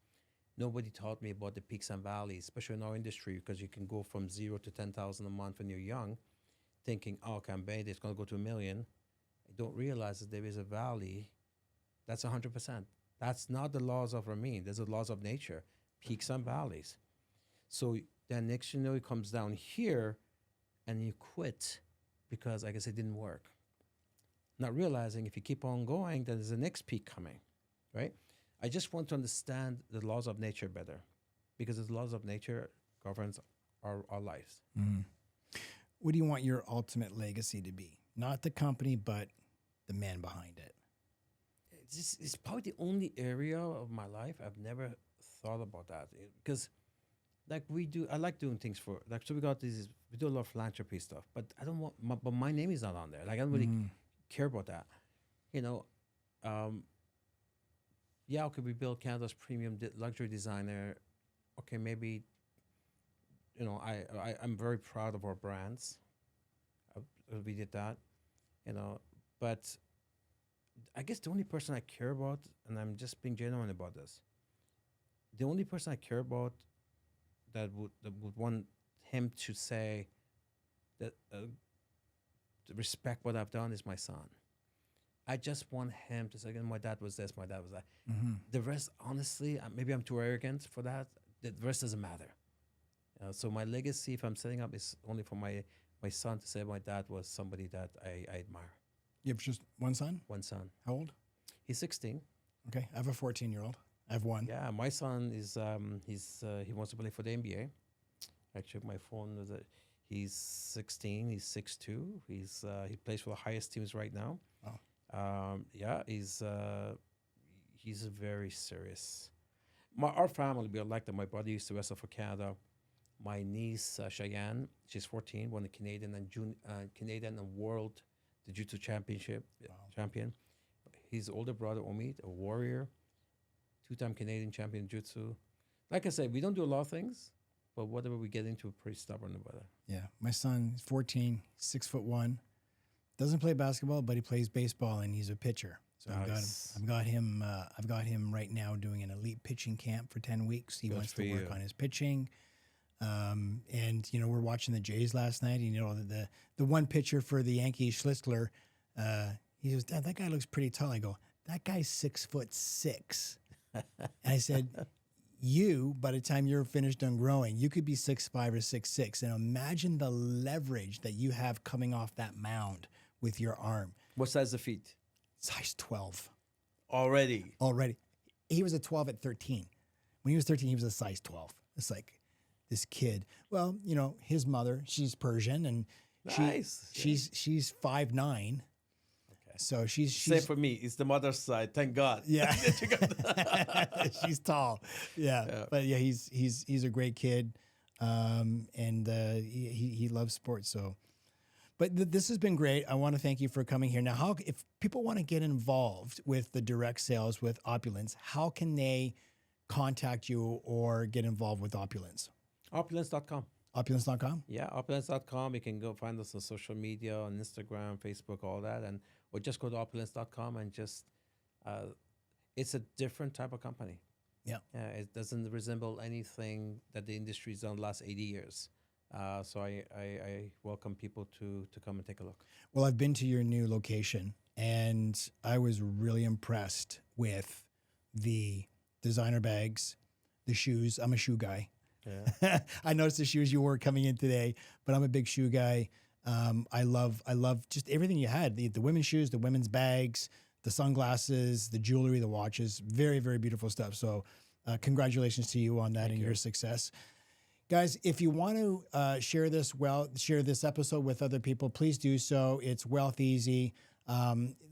Nobody taught me about the peaks and valleys, especially in our industry, because you can go from 0 to 10,000 a month when you're young, thinking, oh, okay, I'm paid, it's going to go to a million. You don't realize that there is a valley. That's 100%. That's not the laws of Ramin. There's the laws of nature, peaks and valleys. So then next you know, it comes down here and you quit because, I guess, it didn't work. Not realizing if you keep on going, then there's the next peak coming, right? I just want to understand the laws of nature better because the laws of nature governs our lives. Mm. What do you want your ultimate legacy to be? Not the company, but the man behind it. It's probably the only area of my life I've never thought about that because like I like doing things for, like, so we do a lot of philanthropy stuff, but I don't want, but my name is not on there. Like, I don't really care about that. Yeah, okay, we build Canada's premium luxury designer. Okay, maybe, I'm very proud of our brands. We did that, but I guess the only person I care about, and I'm just being genuine about this, the only person I care about that would want him to say that to respect what I've done is my son. I just want him to say, my dad was this, my dad was that. Mm-hmm. The rest, honestly, maybe I'm too arrogant for that. The rest doesn't matter. So my legacy, if I'm setting up, is only for my son to say my dad was somebody that I admire. You have just one son? One son. How old? He's 16. Okay, I have a 14-year-old. I have one. Yeah, my son is he wants to play for the NBA. I checked my phone. He's 16. He's 6'2". He plays for the highest teams right now. Oh. Yeah, he's very serious. Our family, we are like that. My brother used to wrestle for Canada. My niece Cheyenne, she's 14, won the Canadian and World Jiu-Jitsu Championship champion. His older brother Omid, a warrior, 2-time Canadian champion Jiu-Jitsu. Like I said, we don't do a lot of things, but whatever we get into, we're pretty stubborn about it. Yeah, my son is 14, 6'1", doesn't play basketball, but he plays baseball and he's a pitcher. So Nice. I've got him right now doing an elite pitching camp for 10 weeks. He wants to work on his pitching. And we're watching the Jays last night. And, the one pitcher for the Yankees, Schlitzler, he goes, "Dad, that guy looks pretty tall." I go, "That guy's 6'6". And I said, by the time you're finished on growing, you could be 6'5" or 6'6". And imagine the leverage that you have coming off that mound with your arm. What size the feet? Size 12. Already. He was a 12 at 13. When he was 13, he was a size 12. It's like this kid. Well, his mother, she's Persian, and Nice. she's 5'9". So she's Same for me. It's the mother's side. Thank God. Yeah. She's tall. Yeah. But yeah, he's a great kid. And he loves sports. So, but this has been great. I want to thank you for coming here. Now, if people want to get involved with the direct sales with Opulence, how can they contact you or get involved with Opulence? Opulence.com. Opulence.com? Yeah, opulence.com. You can go find us on social media, on Instagram, Facebook, all that. Or just go to opulence.com and just, it's a different type of company. Yeah. It doesn't resemble anything that the industry's done the last 80 years. So I welcome people to come and take a look. Well, I've been to your new location and I was really impressed with the designer bags, the shoes. I'm a shoe guy. Yeah. I noticed the shoes you wore coming in today, but I'm a big shoe guy. I love just everything you had, the women's shoes, the women's bags, the sunglasses, the jewelry, the watches, very, very beautiful stuff. So congratulations to you on that and your success. Guys, if you want to share this episode with other people, please do so. It's Wealth Eazy.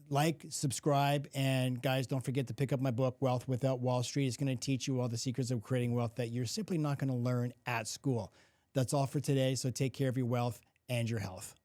Like, subscribe, and guys, don't forget to pick up my book, Wealth Without Wall Street. It's going to teach you all the secrets of creating wealth that you're simply not going to learn at school. That's all for today. So take care of your wealth and your health.